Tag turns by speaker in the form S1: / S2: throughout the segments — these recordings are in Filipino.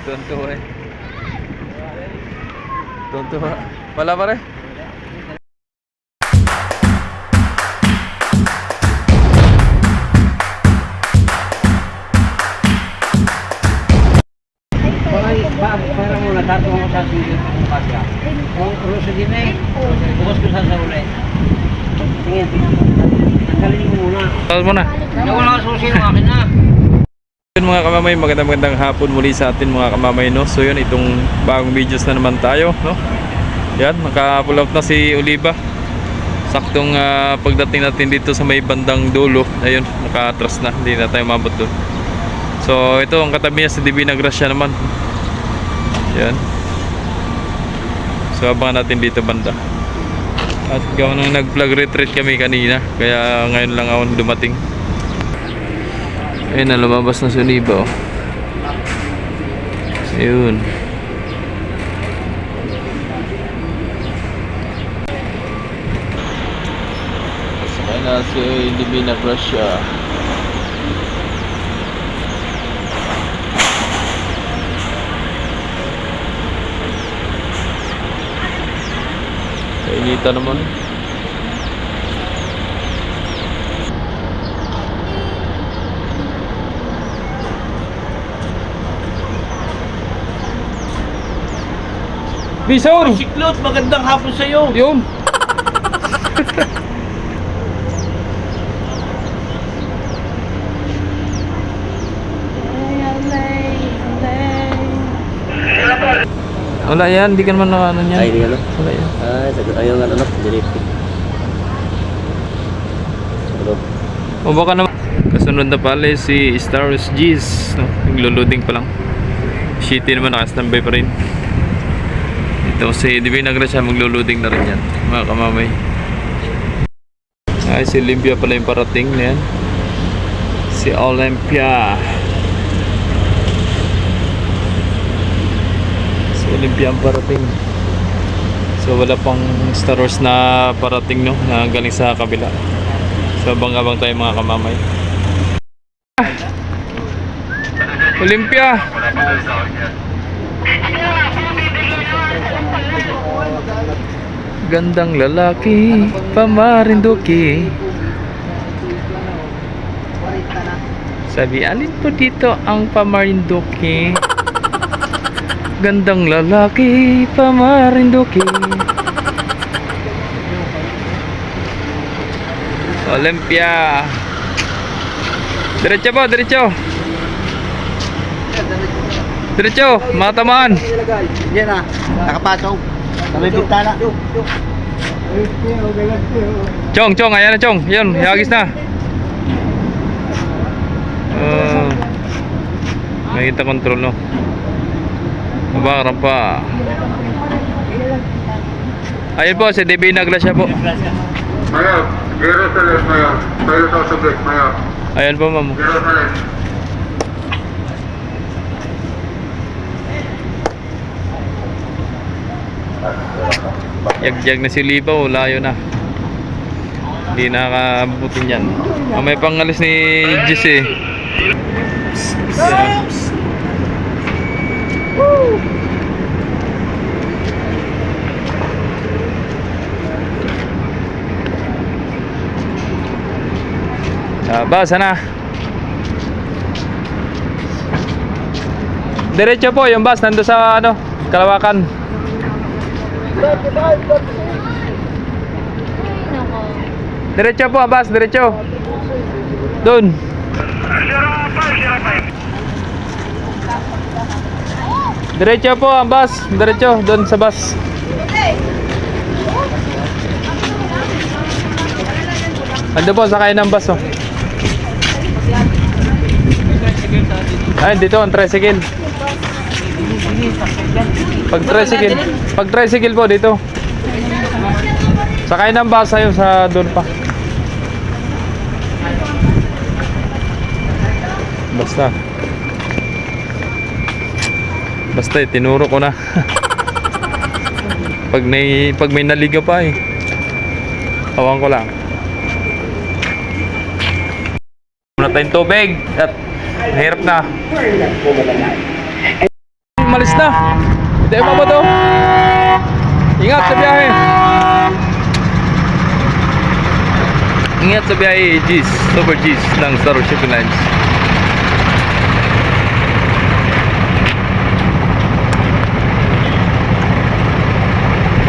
S1: Tuntua eh. Tuntua. Wala pa rin?
S2: Parang muna tato ako sa sili ng pasya. Kung ruso din eh, bukas ko sa uli. Tingin, tanggalin mo muna.
S1: Tawad mo na.
S2: Wala ka susi ng akin na.
S1: Yun mga kamamay, magandang hapon muli sa atin mga kamamay, no? So yun, itong bagong videos na naman tayo, no? Yan, naka-pull out na si Oliva. Saktong pagdating natin dito sa may bandang dulo, ayun, naka-atras na, hindi na tayo mabot doon. So ito, ang katabi niya si Divina Gracia naman. Yan. So abangan natin dito banda. At gawa nang nag-vlog retreat kami kanina, kaya ngayon lang ako dumating. Ayun na, lumabas na si Oliva, oh. Ayun. Sakay na si Divina Gracia. Kainita naman. Bison!
S2: Siklot, magandang hapon sa iyo.
S1: Yun! Wala yan, hindi ka naman ano yan.
S2: Ay, di ano?
S1: Wala yan.
S2: Ay, sagot ayaw nga ano, direct.
S1: O baka naman kasunod na pala si Star Wars G's, no? Naglo-loading pa lang. Shitty naman, naka-standby pa rin. Ito si Divina Gracia, maglo-loading na rin yan mga kamamay. Ay, si Olympia pala yung parating na yan. Si Olympia. Si Olympia ang parating. So wala pang Star Wars na parating, no, na galing sa kabila. So abang-abang tayo mga kamamay. Olympia. Gandang lalaki, Pamarinduki. Sabi, alin po dito ang Pamarinduki? Gandang lalaki, Pamarinduki. Olympia. Diretso po, diretso. Diretso, matamaan.
S2: Yan na, nakapasok. Sa may bintana.
S1: Chong, Chong, ayan na Chong. Yun, hagis na. Nakita control, no. Mabakarap pa. Ayun po, si Divina Gracia po.
S3: Mayor, Jerusalem, Mayor. Tayo sa subject, Mayor.
S1: Ayan po, ma'am.
S3: Jerusalem.
S1: Yagyag na si Oliva, oh, layo na. Hindi nakakabutin yan. May pangalis ni Jis eh. Basa na. Diretso po yung bus, nando sa ano, Kalawakan. Diretso po ang bus, diretso. Doon. Diretso po ang bus, diretso doon sa bus. Ando po, sakay ng bus, oh. Ay, dito ang tricycle. Pag tricycle po dito. Sakay ng bus ayun sa doon pa. Basta tinuro ko na. Pag may naliga pa eh. Hawan ko lang. Muna tayong tubig at hirap na. Malis na. Hindi mo ba to? Ingat sa biyahe. Ingat sa biyahe, G's, Super G's ng Star Shipping Lines.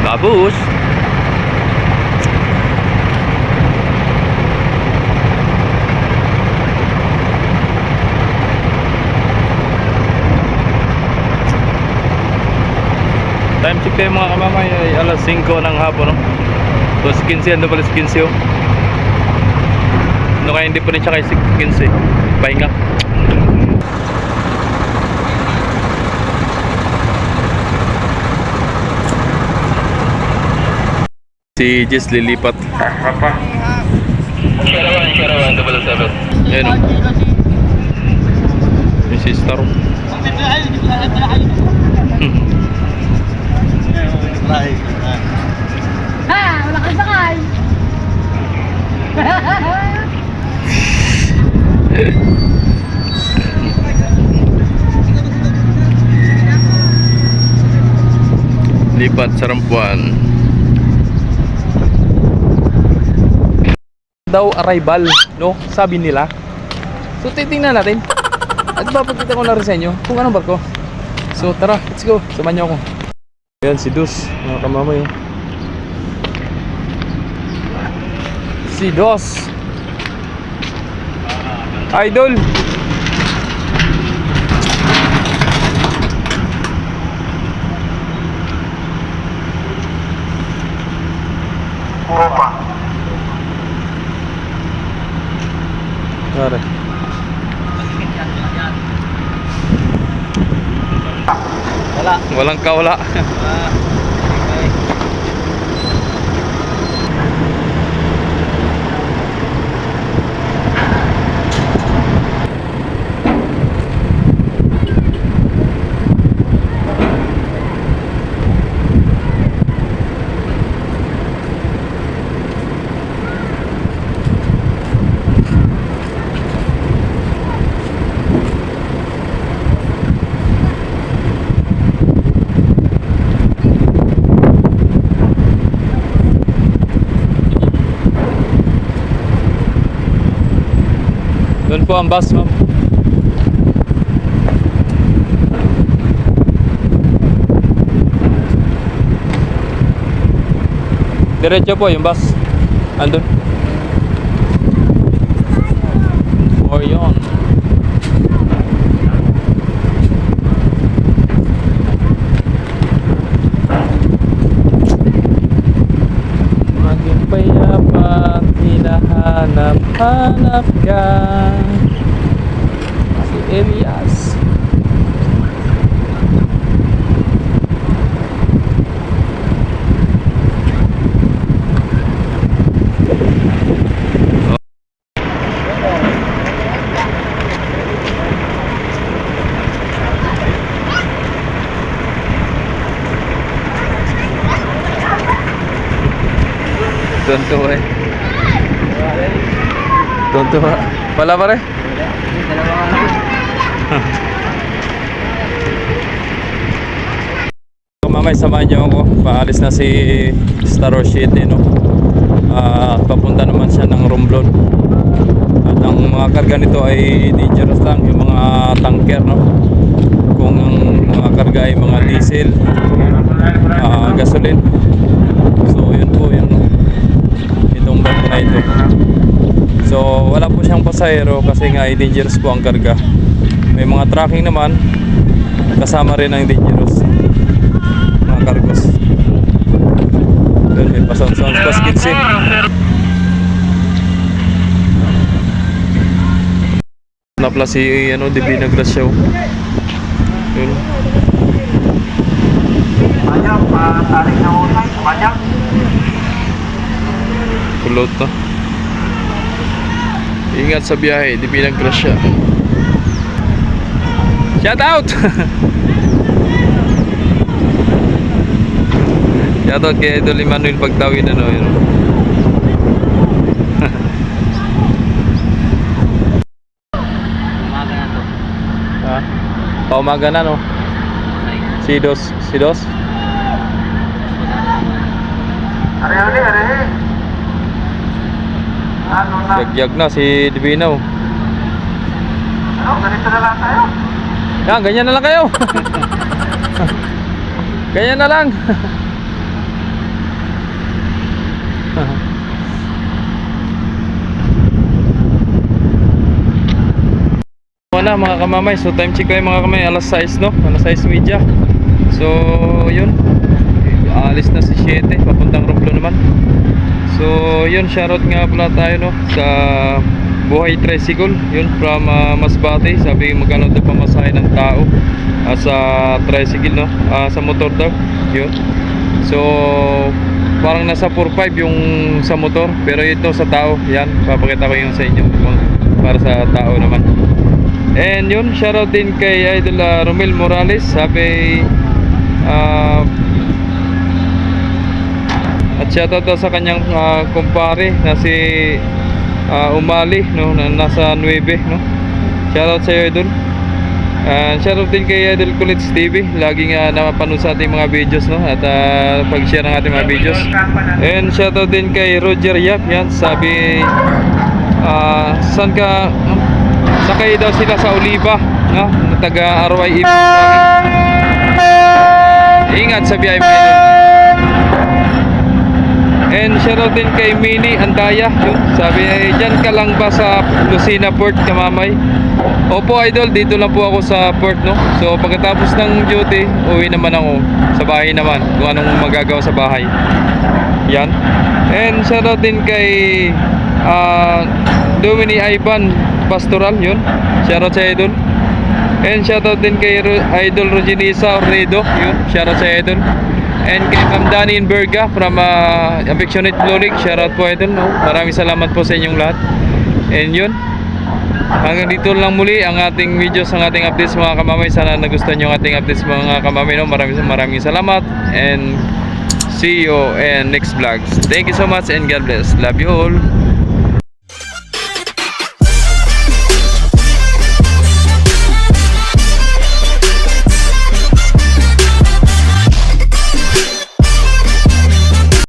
S1: Babus. Time check tayo mga kamamay ay alas 5 ng hapon, no? So 15, ano pala 15 oh. Ano kaya hindi pa rin siya kay 15? Pahinga. Si Jess lilipat. Caravan, double 7. Ayan o. Yung sister.
S4: Wala kang sakay.
S1: Lipat sa Rampuan. Daw arrival, no? Sabi nila. So titingnan natin. At papakita ko na rin sa inyo kung anong barko. So tara, let's go. Samahan niyo ako. Ayan si Dus, mga kamamay. Si Dos. Idol.
S3: Opa.
S1: Tara.
S2: Wala.
S1: Walang kawala. Doon po ang bus, ma'am. Diretso po yung bus. Andun. O yun. Maging payapa, hinahanap-hanap ka. Si Elias. Tonto eh. Tonto ha. Wala pa rin? Mamay samahan niyo ako. Paalis na si Star City, no? Papunta naman siya ng Romblon. At ang mga karga nito ay dangerous lang, yung mga tanker, no? Kung ang mga karga ay mga diesel, gasoline. So yun po yun, no? Itong barko na ito. So wala po siyang pasahero kasi nga ay dangerous po ang karga. May mga tracking naman, kasama rin ang dangerous mga cargos. Doon may pasound-sound baskets eh. Napla si DB Nagrasyaw. Yun.
S3: Banyak, tarik na usay. Banyak.
S1: Kulot na. Ingat sa biyahe, DB Nagrasyaw. Shout out! Shoutout kay Idol Emmanuel Pagtawin ano yun.
S2: Umaga na to.
S1: Ha? Paumaga na no. Si Dos.
S3: Are. Ano na?
S1: Yagyag na si Divino.
S3: Ano, ganito na lang tayo.
S1: Yan, ganyan na lang kayo. Ganyan na lang. Wala mga kamamay, so time check ko yung mga kamay, alas 6 no, alas 6:30. So yun, alis na si 7, papuntang Romplo naman. So yun, shoutout nga pala tayo no sa Buhay Tricycle, yun from Masbate. Sabi magkano daw pamasahe ng tao sa tricycle no, sa motor daw, yun. So parang nasa 4.5 yung sa motor, pero ito sa tao, yan, papakita ko yung sa inyo para sa tao naman. And yun, shoutout din kay Idol Romel Morales. Sabi at shoutout daw sa kanyang kumpare na si Umali no, na nasa 9 no. Shoutout sa iyo Idol. And shoutout din kay Idol Kulits TV. Laging napapanood sa ating mga videos no, at pag-share ng ating mga videos. And shoutout din kay Roger Yap. Yan, sabi saan ka sakay daw sila sa Oliva no, taga RYE. Ingat sa biyahe mo Idol. And shoutout din kay Mini Andaya, yun, sabi dyan ka lang ba sa Lucena Port, Kamamay? Opo Idol, dito lang po ako sa port no. So pagkatapos ng duty, uwi naman ako sa bahay naman, kung anong magagawa sa bahay. Yan. And shoutout din kay Domini Ivan Pastoral, yun, shoutout sa Idol. And shoutout din kay Idol Rogenisa Ornedo, yun, shoutout sa Idol. And kay Ma'am Dani Berga from Affectionate Blue League, shoutout po Idol no? Maraming salamat po sa inyong lahat. And yun, hanggang dito lang muli ang ating videos, ang ating updates mga kamamay. Sana nagustuhan nyo ang ating updates mga kamamay no? Maraming salamat. And see you in next vlogs. Thank you so much and God bless. Love you all.